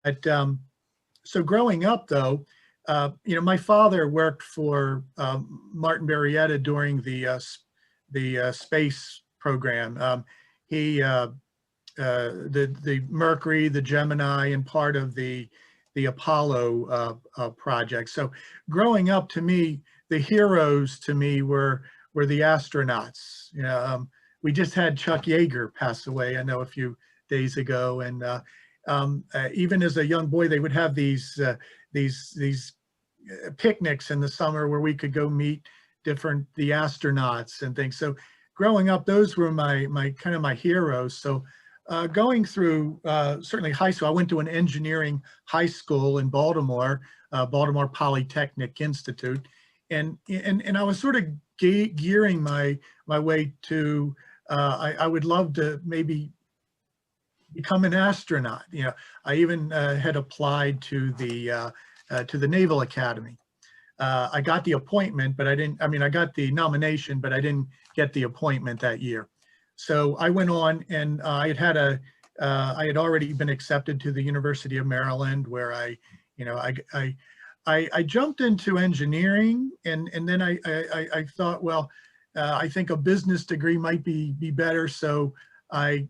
But so growing up, though, my father worked for Martin Marietta during the space program. He the Mercury, the Gemini, and part of the Apollo project. So growing up, to me, the heroes to me were the astronauts. We just had Chuck Yeager pass away, I know, a few days ago, and even as a young boy, they would have these picnics in the summer where we could go meet the astronauts and things. So growing up, those were my kind of my heroes. So going through certainly high school, I went to an engineering high school in Baltimore, Baltimore Polytechnic Institute, and I was sort of gearing my way to I would love to maybe become an astronaut. I even had applied to the Naval Academy. I got the appointment, but I didn't. I mean, I got the nomination, but I didn't get the appointment that year. So I went on, and I had already been accepted to the University of Maryland, where I jumped into engineering, and then I thought, well, I think a business degree might be better. So I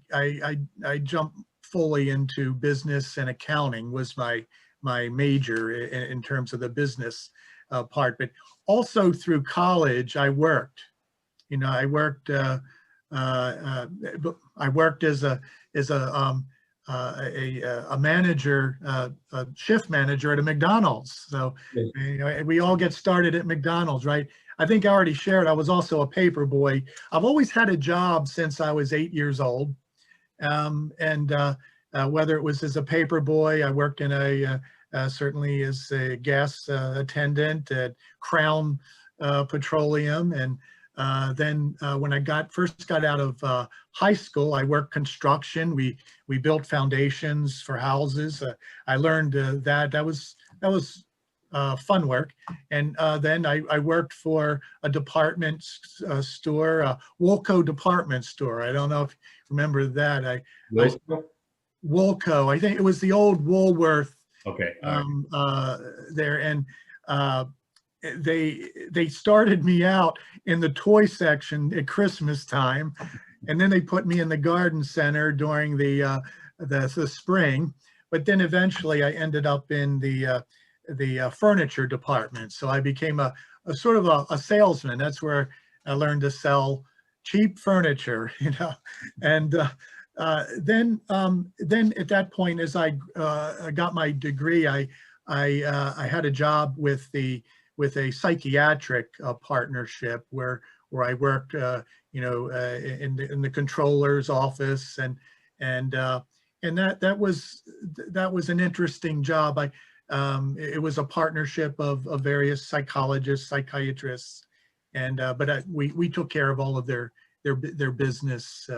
jumped fully into business, and accounting was my major in terms of the business part. But also through college, I worked. I worked. I worked as a manager, a shift manager at a McDonald's. So we all get started at McDonald's, right? I think I already shared. I was also a paper boy. I've always had a job since I was 8 years old, and whether it was as a paper boy, I worked in certainly as a gas attendant at Crown Petroleum, and then when I first got out of high school, I worked construction. We built foundations for houses. I learned that was fun work. And then I worked for a department store, Woolco department store. I don't know if you remember that. Woolco. I think it was the old Woolworth. Okay. There, and they started me out in the toy section at Christmas time, and then they put me in the garden center during the spring. But then eventually I ended up in the furniture department. So I became a sort of a salesman. That's where I learned to sell cheap furniture, and then at that point, as I got my degree, I had a job with a psychiatric partnership where I worked, in the controller's office, and that was an interesting job. It was a partnership of various psychologists, psychiatrists, and but we took care of all of their business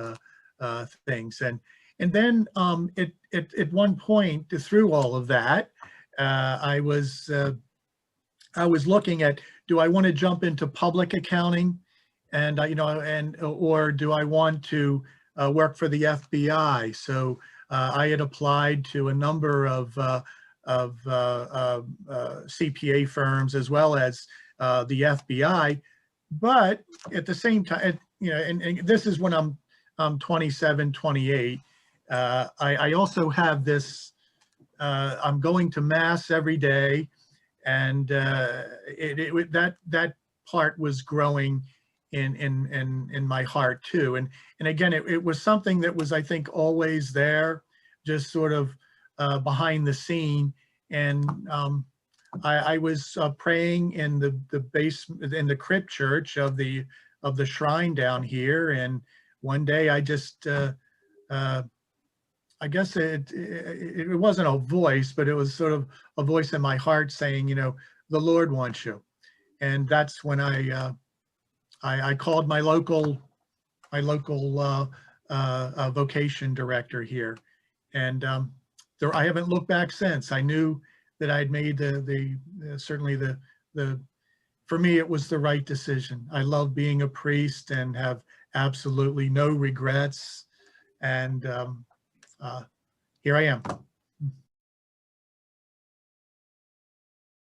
things, and then at one point through all of that, I was looking at, do I want to jump into public accounting, and or do I want to work for the FBI? So I had applied to a number of CPA firms as well as the FBI, but at the same time, and this is when I'm 27, 28. I also have this. I'm going to mass every day, and that part was growing in my heart too. And again, it was something that was, I think, always there, just sort of behind the scene. And I was praying in the basement, in the crypt church of the shrine down here, and one day I just I guess it wasn't a voice, but it was sort of a voice in my heart saying, the Lord wants you. And that's when I called my local vocation director here, and I haven't looked back since. I knew that I'd made certainly for me, it was the right decision. I love being a priest and have absolutely no regrets. And here I am.